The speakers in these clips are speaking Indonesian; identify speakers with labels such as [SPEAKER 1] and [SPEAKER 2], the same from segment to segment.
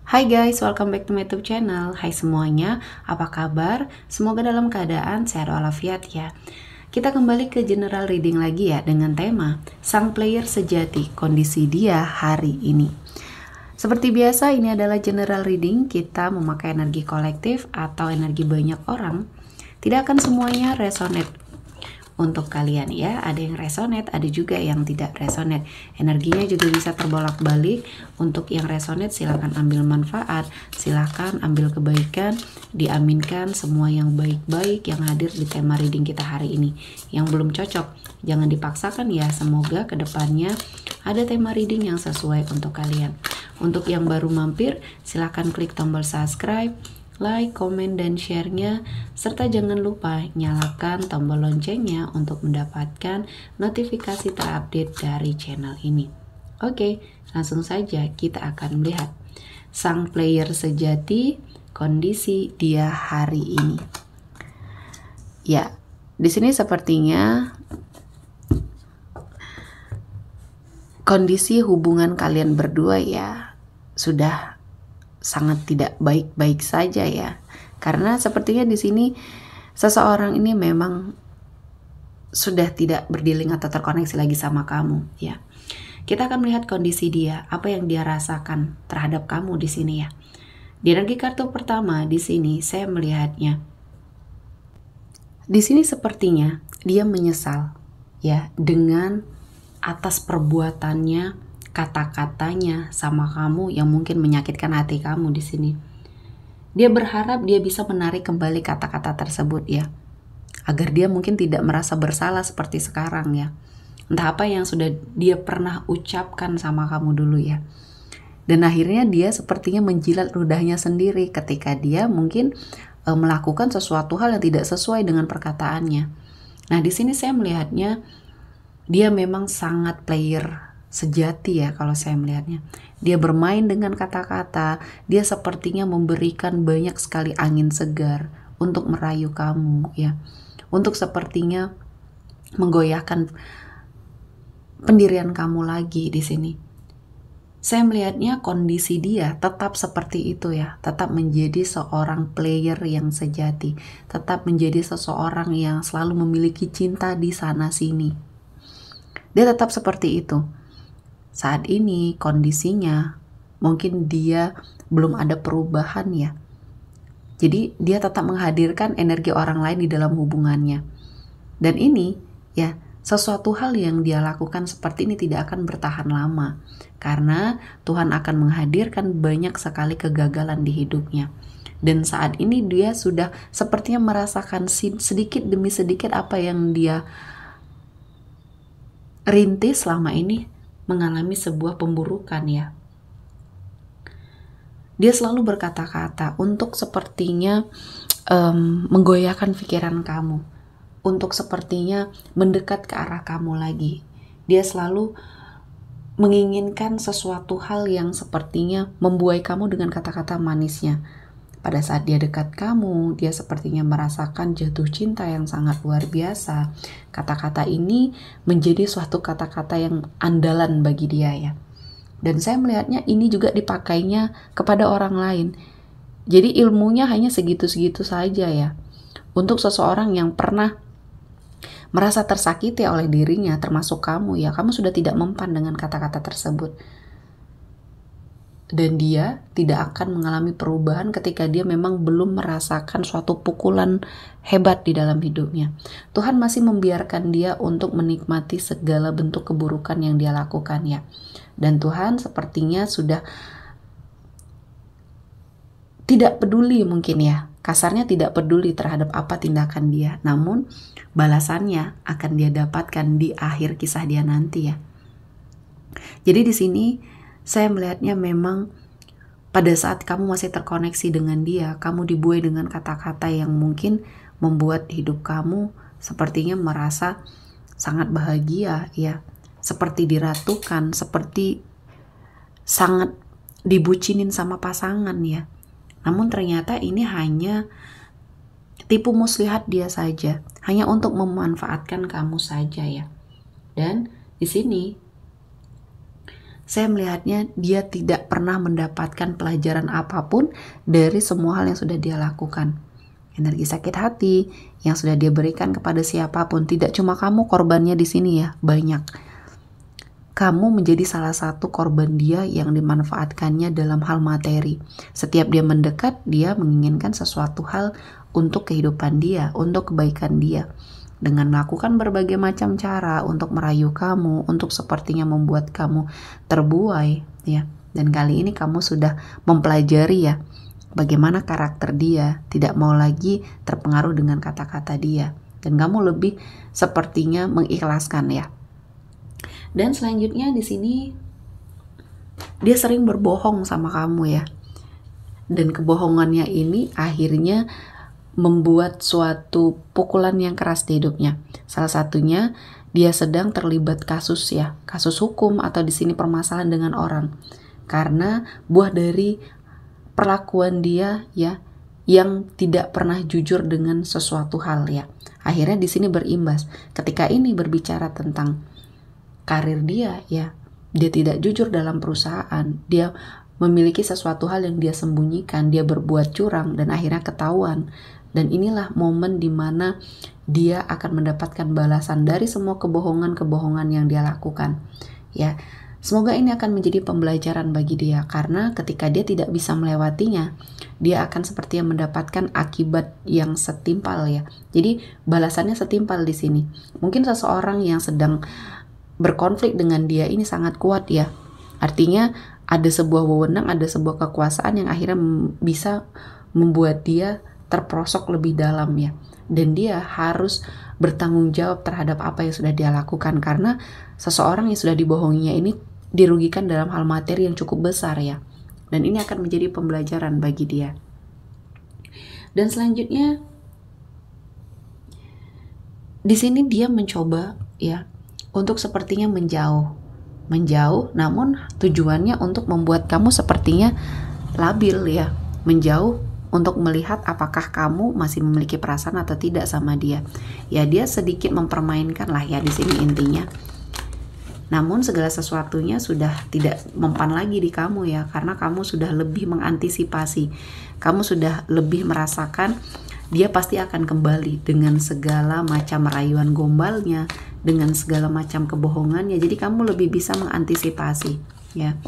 [SPEAKER 1] Hai guys, welcome back to my YouTube channel. Hai semuanya, apa kabar? Semoga dalam keadaan sehat walafiat ya. Kita kembali ke general reading lagi ya dengan tema Sang Player Sejati, kondisi dia hari ini. Seperti biasa, ini adalah general reading. Kita memakai energi kolektif atau energi banyak orang. Tidak akan semuanya resonate untuk kalian ya, ada yang resonate, ada juga yang tidak resonate. Energinya juga bisa terbolak-balik. Untuk yang resonate silahkan ambil manfaat, silahkan ambil kebaikan, diaminkan semua yang baik-baik yang hadir di tema reading kita hari ini. Yang belum cocok jangan dipaksakan ya, semoga kedepannya ada tema reading yang sesuai untuk kalian. Untuk yang baru mampir silahkan klik tombol subscribe, like, komen, dan share-nya, serta jangan lupa nyalakan tombol loncengnya untuk mendapatkan notifikasi terupdate dari channel ini. Oke, langsung saja kita akan melihat sang player sejati, kondisi dia hari ini. Ya, di sini sepertinya kondisi hubungan kalian berdua ya sudah sangat tidak baik-baik saja ya, karena sepertinya di sini seseorang ini memang sudah tidak berdealing atau terkoneksi lagi sama kamu ya. Kita akan melihat kondisi dia, apa yang dia rasakan terhadap kamu di sini ya. Di energi kartu pertama di sini saya melihatnya, di sini sepertinya dia menyesal ya dengan atas perbuatannya, kata-katanya sama kamu yang mungkin menyakitkan hati kamu di sini. Dia berharap dia bisa menarik kembali kata-kata tersebut ya, agar dia mungkin tidak merasa bersalah seperti sekarang ya. Entah apa yang sudah dia pernah ucapkan sama kamu dulu ya. Dan akhirnya dia sepertinya menjilat ludahnya sendiri ketika dia mungkin melakukan sesuatu hal yang tidak sesuai dengan perkataannya. Nah, di sini saya melihatnya dia memang sangat player sejati ya kalau saya melihatnya. Dia bermain dengan kata-kata, dia sepertinya memberikan banyak sekali angin segar untuk merayu kamu ya. Untuk sepertinya menggoyahkan pendirian kamu lagi di sini. Saya melihatnya kondisi dia tetap seperti itu ya, tetap menjadi seorang player yang sejati, tetap menjadi seseorang yang selalu memiliki cinta di sana sini. Dia tetap seperti itu. Saat ini kondisinya mungkin dia belum ada perubahan ya. Jadi dia tetap menghadirkan energi orang lain di dalam hubungannya. Dan ini ya, sesuatu hal yang dia lakukan seperti ini tidak akan bertahan lama. Karena Tuhan akan menghadirkan banyak sekali kegagalan di hidupnya. Dan saat ini dia sudah sepertinya merasakan sedikit demi sedikit apa yang dia rintis selama ini mengalami sebuah pemburukan ya. Dia selalu berkata-kata untuk sepertinya menggoyahkan pikiran kamu, untuk sepertinya mendekat ke arah kamu lagi. Dia selalu menginginkan sesuatu hal yang sepertinya membuai kamu dengan kata-kata manisnya. Pada saat dia dekat kamu, dia sepertinya merasakan jatuh cinta yang sangat luar biasa. Kata-kata ini menjadi suatu kata-kata yang andalan bagi dia ya. Dan saya melihatnya ini juga dipakainya kepada orang lain. Jadi ilmunya hanya segitu-segitu saja ya. Untuk seseorang yang pernah merasa tersakiti oleh dirinya, termasuk kamu ya, kamu sudah tidak mempan dengan kata-kata tersebut. Dan dia tidak akan mengalami perubahan ketika dia memang belum merasakan suatu pukulan hebat di dalam hidupnya. Tuhan masih membiarkan dia untuk menikmati segala bentuk keburukan yang dia lakukan ya. Dan Tuhan sepertinya sudah tidak peduli mungkin ya, kasarnya tidak peduli terhadap apa tindakan dia. Namun balasannya akan dia dapatkan di akhir kisah dia nanti ya. Jadi di sini saya melihatnya memang pada saat kamu masih terkoneksi dengan dia, kamu dibuai dengan kata-kata yang mungkin membuat hidup kamu sepertinya merasa sangat bahagia ya, seperti diratukan, seperti sangat dibucinin sama pasangan ya. Namun ternyata ini hanya tipu muslihat dia saja, hanya untuk memanfaatkan kamu saja ya. Dan di sini Saya melihatnya dia tidak pernah mendapatkan pelajaran apapun dari semua hal yang sudah dia lakukan. Energi sakit hati yang sudah dia berikan kepada siapapun, tidak cuma kamu korbannya di sini ya, banyak. Kamu menjadi salah satu korban dia yang dimanfaatkannya dalam hal materi. Setiap dia mendekat, dia menginginkan sesuatu hal untuk kehidupan dia, untuk kebaikan dia. Dengan melakukan berbagai macam cara untuk merayu kamu, untuk sepertinya membuat kamu terbuai, ya. Dan kali ini kamu sudah mempelajari ya, bagaimana karakter dia, tidak mau lagi terpengaruh dengan kata-kata dia. Dan kamu lebih sepertinya mengikhlaskan ya. Dan selanjutnya di sini dia sering berbohong sama kamu ya. Dan kebohongannya ini akhirnya membuat suatu pukulan yang keras di hidupnya. Salah satunya dia sedang terlibat kasus ya, kasus hukum atau di sini permasalahan dengan orang. Karena buah dari perlakuan dia ya yang tidak pernah jujur dengan sesuatu hal ya. Akhirnya di sini berimbas. Ketika ini berbicara tentang karir dia ya, dia tidak jujur dalam perusahaan. Dia memiliki sesuatu hal yang dia sembunyikan, dia berbuat curang dan akhirnya ketahuan. Dan inilah momen dimana dia akan mendapatkan balasan dari semua kebohongan-kebohongan yang dia lakukan. Ya, semoga ini akan menjadi pembelajaran bagi dia, karena ketika dia tidak bisa melewatinya, dia akan sepertinya mendapatkan akibat yang setimpal ya. Jadi balasannya setimpal di sini. Mungkin seseorang yang sedang berkonflik dengan dia ini sangat kuat ya. Artinya ada sebuah wewenang, ada sebuah kekuasaan yang akhirnya bisa membuat dia terperosok lebih dalam ya, dan dia harus bertanggung jawab terhadap apa yang sudah dia lakukan, karena seseorang yang sudah dibohonginya ini dirugikan dalam hal materi yang cukup besar ya, dan ini akan menjadi pembelajaran bagi dia. Dan selanjutnya di sini dia mencoba ya untuk sepertinya menjauh, namun tujuannya untuk membuat kamu sepertinya labil ya, menjauh untuk melihat apakah kamu masih memiliki perasaan atau tidak sama dia. Ya, dia sedikit mempermainkan lah ya di sini intinya. Namun segala sesuatunya sudah tidak mempan lagi di kamu ya, karena kamu sudah lebih mengantisipasi. Kamu sudah lebih merasakan dia pasti akan kembali dengan segala macam rayuan gombalnya, dengan segala macam kebohongannya. Jadi kamu lebih bisa mengantisipasi ya.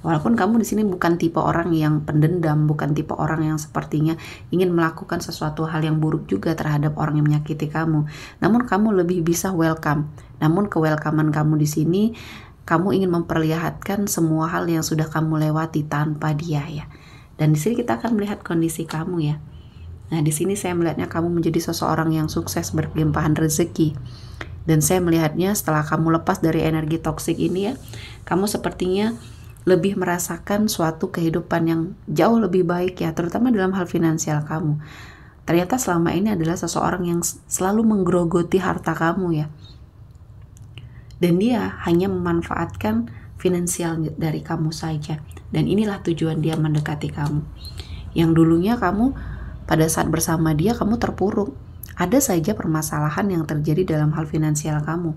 [SPEAKER 1] Walaupun kamu di sini bukan tipe orang yang pendendam, bukan tipe orang yang sepertinya ingin melakukan sesuatu hal yang buruk juga terhadap orang yang menyakiti kamu. Namun kamu lebih bisa welcome. Namun kewelcomean kamu di sini, kamu ingin memperlihatkan semua hal yang sudah kamu lewati tanpa dia ya. Dan di sini kita akan melihat kondisi kamu ya. Nah, di sini saya melihatnya kamu menjadi seseorang yang sukses, berkelimpahan rezeki. Dan saya melihatnya setelah kamu lepas dari energi toksik ini ya, kamu sepertinya lebih merasakan suatu kehidupan yang jauh lebih baik ya, terutama dalam hal finansial kamu. Ternyata selama ini adalah seseorang yang selalu menggerogoti harta kamu ya. Dan dia hanya memanfaatkan finansial dari kamu saja. Dan inilah tujuan dia mendekati kamu. Yang dulunya kamu pada saat bersama dia kamu terpuruk. Ada saja permasalahan yang terjadi dalam hal finansial kamu.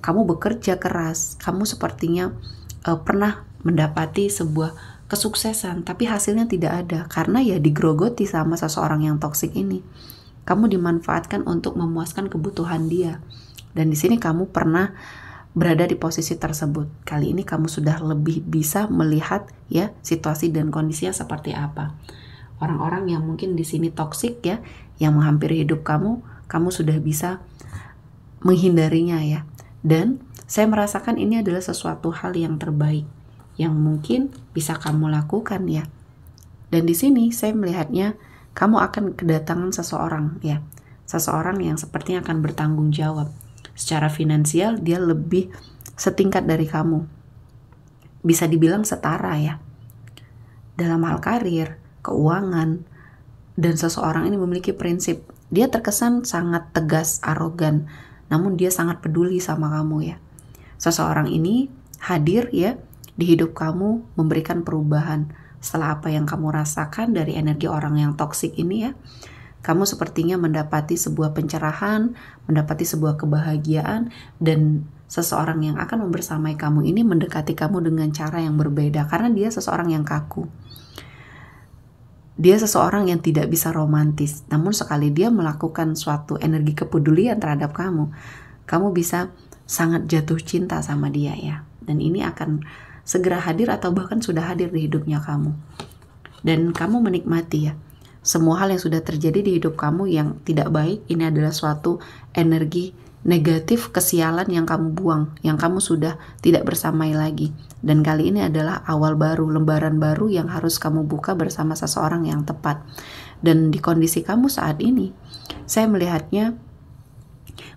[SPEAKER 1] Kamu bekerja keras, kamu sepertinya pernah mendapati sebuah kesuksesan, tapi hasilnya tidak ada karena ya digrogoti sama seseorang yang toksik ini. Kamu dimanfaatkan untuk memuaskan kebutuhan dia, dan di sini kamu pernah berada di posisi tersebut. Kali ini kamu sudah lebih bisa melihat ya situasi dan kondisinya seperti apa. Orang-orang yang mungkin di sini toksik ya, yang menghampiri hidup kamu, kamu sudah bisa menghindarinya ya. Dan saya merasakan ini adalah sesuatu hal yang terbaik yang mungkin bisa kamu lakukan ya. Dan di sini saya melihatnya kamu akan kedatangan seseorang ya. Seseorang yang sepertinya akan bertanggung jawab. Secara finansial dia lebih setingkat dari kamu. Bisa dibilang setara ya. Dalam hal karir, keuangan, dan seseorang ini memiliki prinsip. Dia terkesan sangat tegas, arogan, namun dia sangat peduli sama kamu ya. Seseorang ini hadir ya di hidup kamu, memberikan perubahan setelah apa yang kamu rasakan dari energi orang yang toksik ini ya. Kamu sepertinya mendapati sebuah pencerahan, mendapati sebuah kebahagiaan, dan seseorang yang akan membersamai kamu ini mendekati kamu dengan cara yang berbeda, karena dia seseorang yang kaku. Dia seseorang yang tidak bisa romantis, namun sekali dia melakukan suatu energi kepedulian terhadap kamu, kamu bisa sangat jatuh cinta sama dia ya. Dan ini akan segera hadir atau bahkan sudah hadir di hidupnya kamu. Dan kamu menikmati ya, semua hal yang sudah terjadi di hidup kamu yang tidak baik, ini adalah suatu energi negatif, kesialan yang kamu buang, yang kamu sudah tidak bersamai lagi. Dan kali ini adalah awal baru, lembaran baru yang harus kamu buka bersama seseorang yang tepat. Dan di kondisi kamu saat ini, saya melihatnya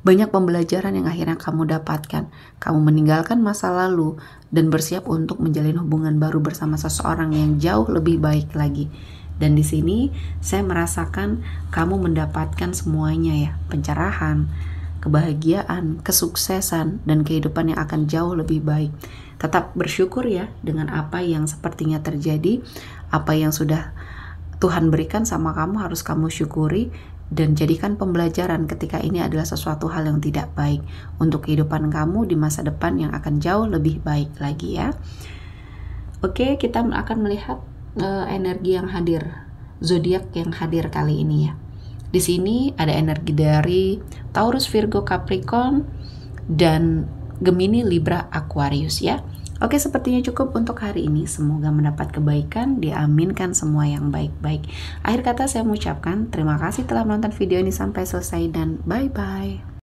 [SPEAKER 1] banyak pembelajaran yang akhirnya kamu dapatkan. Kamu meninggalkan masa lalu dan bersiap untuk menjalin hubungan baru bersama seseorang yang jauh lebih baik lagi. Dan di sini saya merasakan kamu mendapatkan semuanya ya, pencerahan, kebahagiaan, kesuksesan, dan kehidupan yang akan jauh lebih baik. Tetap bersyukur ya dengan apa yang sepertinya terjadi, apa yang sudah Tuhan berikan sama kamu harus kamu syukuri, dan jadikan pembelajaran ketika ini adalah sesuatu hal yang tidak baik untuk kehidupan kamu di masa depan yang akan jauh lebih baik lagi ya. Oke, kita akan melihat energi yang hadir, zodiak yang hadir kali ini ya. Di sini ada energi dari Taurus, Virgo, Capricorn, dan Gemini, Libra, Aquarius ya. Oke, sepertinya cukup untuk hari ini. Semoga mendapat kebaikan, diaminkan semua yang baik-baik. Akhir kata saya mengucapkan terima kasih telah menonton video ini sampai selesai dan bye-bye.